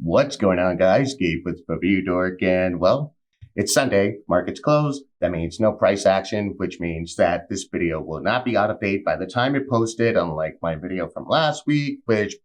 What's going on, guys? Gabe with ReviewDork, and well, it's Sunday, market's closed. That means no price action, which means that this video will not be out of date by the time it posted, unlike my video from last week, which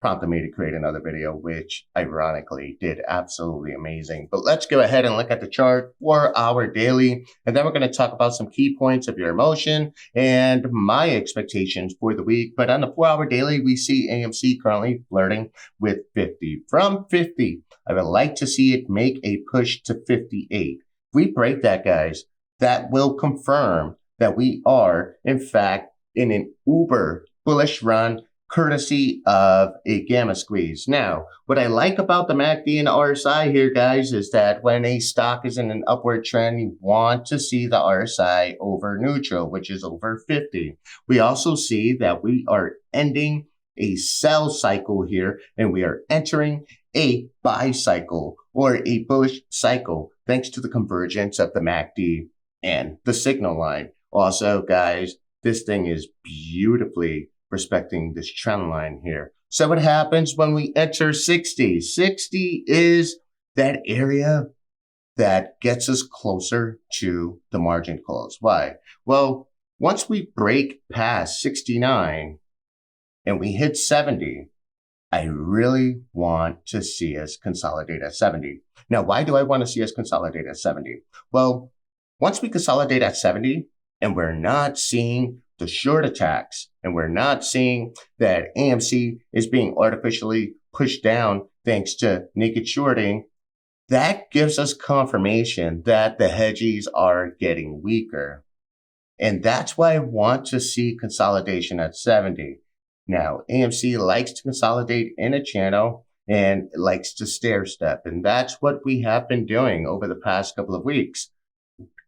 prompted me to create another video, which ironically did absolutely amazing. But let's go ahead and look at the chart for our daily, and then we're going to talk about some key points of your emotion and my expectations for the week. But on the 4-hour daily, we see AMC currently flirting with 50. From 50, I would like to see it make a push to 58. If we break that, guys, that will confirm that we are, in fact, in an uber bullish run, courtesy of a gamma squeeze. Now, what I like about the MACD and the RSI here, guys, is that when a stock is in an upward trend, you want to see the RSI over neutral, which is over 50. We also see that we are ending a sell cycle here, and we are entering a buy cycle or a bullish cycle, thanks to the convergence of the MACD and the signal line. Also, guys, this thing is beautifully respecting this trend line here. So what happens when we enter 60? 60 is that area that gets us closer to the margin close. Why? Well, once we break past 69 and we hit 70, I really want to see us consolidate at 70. Now, why do I want to see us consolidate at 70? Well, once we consolidate at 70 and we're not seeing the short attacks, and we're not seeing that AMC is being artificially pushed down thanks to naked shorting, that gives us confirmation that the hedgies are getting weaker. And that's why I want to see consolidation at 70. Now, AMC likes to consolidate in a channel and likes to stair step. And that's what we have been doing over the past couple of weeks.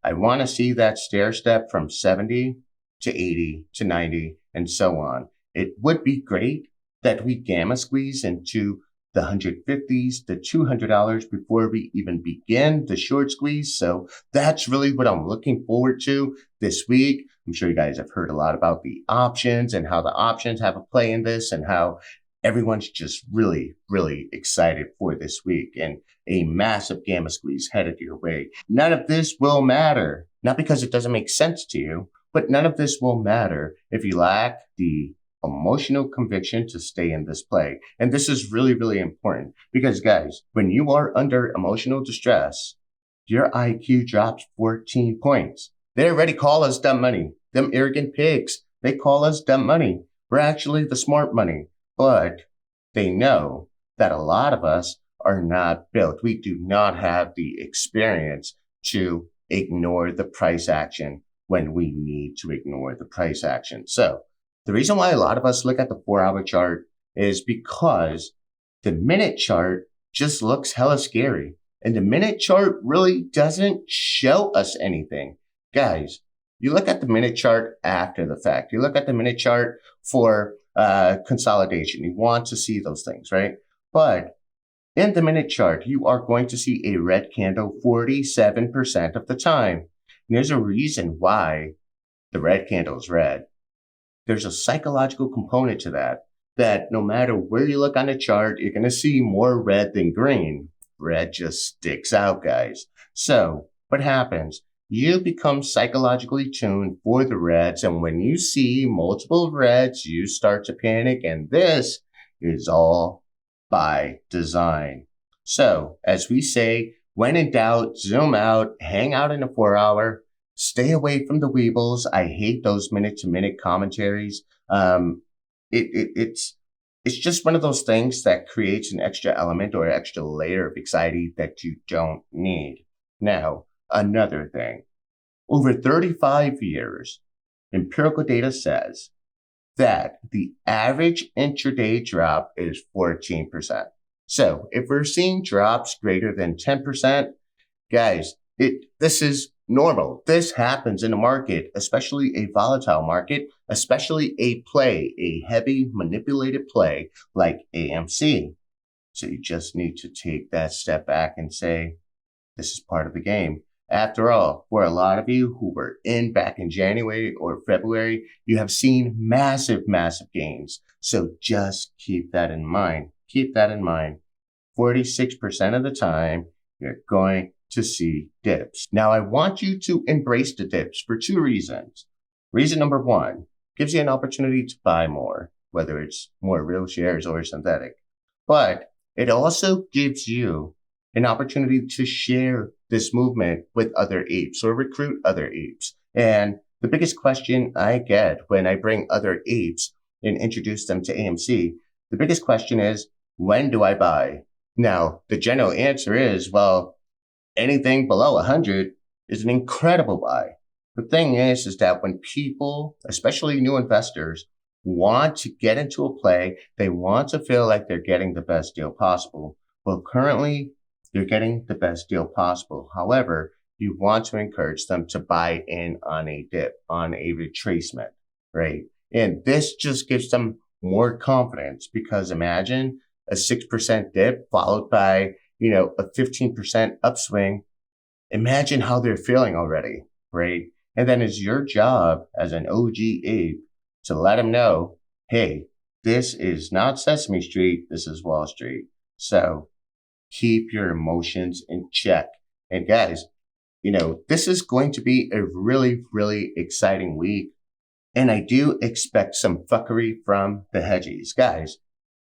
I want to see that stair step from 70 to 80 to 90 and so on. It would be great that we gamma squeeze into the 150s, the $200 before we even begin the short squeeze. So that's really what I'm looking forward to this week. I'm sure you guys have heard a lot about the options and how the options have a play in this and how everyone's just really, really excited for this week and a massive gamma squeeze headed your way. None of this will matter, not because it doesn't make sense to you, but none of this will matter if you lack the emotional conviction to stay in this play. And this is really, really important because, guys, when you are under emotional distress, your IQ drops 14 points. They already call us dumb money. Them arrogant pigs, they call us dumb money. We're actually the smart money, but they know that a lot of us are not built. We do not have the experience to ignore the price action when we need to ignore the price action. So the reason why a lot of us look at the 4-hour chart is because the minute chart just looks hella scary. And the minute chart really doesn't show us anything. Guys, you look at the minute chart after the fact. You look at the minute chart for consolidation. You want to see those things, right? But in the minute chart, you are going to see a red candle 47% of the time. And there's a reason why the red candle is red. There's a psychological component to that, that no matter where you look on the chart, you're going to see more red than green. Red just sticks out, guys. So what happens? You become psychologically tuned for the reds. And when you see multiple reds, you start to panic. And this is all by design. So as we say, when in doubt, zoom out, hang out in a 4-hour, stay away from the weebles. I hate those minute-to-minute commentaries. It's just one of those things that creates an extra element or an extra layer of anxiety that you don't need. Now, another thing. Over 35 years, empirical data says that the average intraday drop is 14%. So if we're seeing drops greater than 10%, guys, this is normal. This happens in a market, especially a volatile market, especially a heavy manipulated play like AMC. So you just need to take that step back and say, this is part of the game. After all, for a lot of you who were in back in January or February, you have seen massive, massive gains. So just keep that in mind. Keep that in mind 46% of the time, you're going to see dips. Now, I want you to embrace the dips for two reasons. Reason number one, gives you an opportunity to buy more, whether it's more real shares or synthetic. But it also gives you an opportunity to share this movement with other apes or recruit other apes. And the biggest question I get when I bring other apes and introduce them to AMC, the biggest question is, when do I buy? Now, the general answer is, well, anything below 100 is an incredible buy. The thing is that when people, especially new investors, want to get into a play, they want to feel like they're getting the best deal possible. Well, currently, they're getting the best deal possible. However, you want to encourage them to buy in on a dip, on a retracement, right? And this just gives them more confidence, because imagine a 6% dip followed by, a 15% upswing. Imagine how they're feeling already, right? And then it's your job as an OG ape to let them know, hey, this is not Sesame Street, this is Wall Street. So keep your emotions in check. And guys, this is going to be a really, really exciting week. And I do expect some fuckery from the Hedgies. Guys,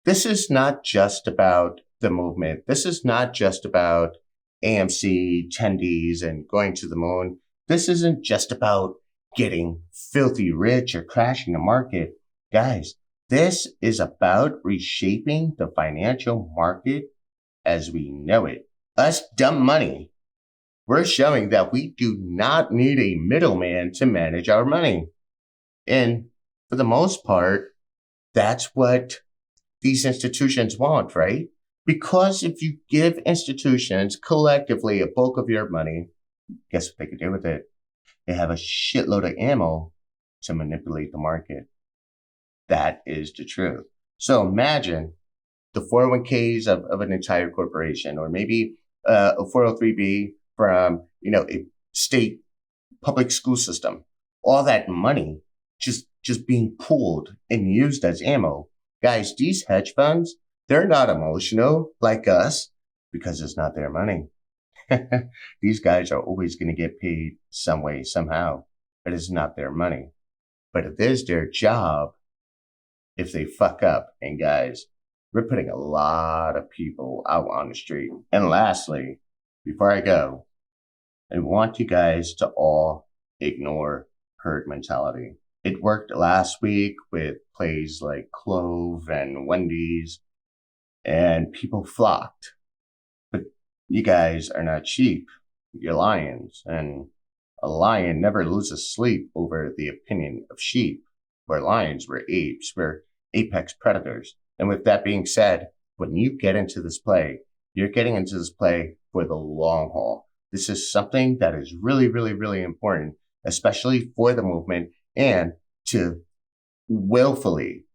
this is not just about the movement. This is not just about AMC attendees and going to the moon. This isn't just about getting filthy rich or crashing the market. Guys, this is about reshaping the financial market as we know it. Us dumb money, we're showing that we do not need a middleman to manage our money. And for the most part, that's what these institutions want, right? Because if you give institutions collectively a bulk of your money, guess what they could do with it? They have a shitload of ammo to manipulate the market. That is the truth. So imagine the 401ks of an entire corporation, or maybe a 403b from, a state public school system. All that money just being pooled and used as ammo. Guys, these hedge funds, they're not emotional like us because it's not their money. These guys are always going to get paid some way, somehow, but it's not their money. But it is their job if they fuck up. And guys, we're putting a lot of people out on the street. And lastly, before I go, I want you guys to all ignore herd mentality. It worked last week with plays like Clove and Wendy's, and people flocked. But you guys are not sheep. You're lions, and a lion never loses sleep over the opinion of sheep. We're lions, we're apes, we're apex predators. And with that being said, when you get into this play, you're getting into this play for the long haul. This is something that is really, really, really important, especially for the movement, and to willfully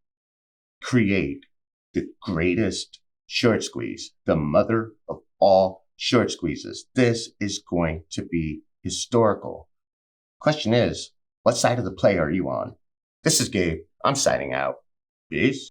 create the greatest short squeeze, the mother of all short squeezes. This is going to be historical. Question is, what side of the play are you on? This is Gabe. I'm signing out. Peace.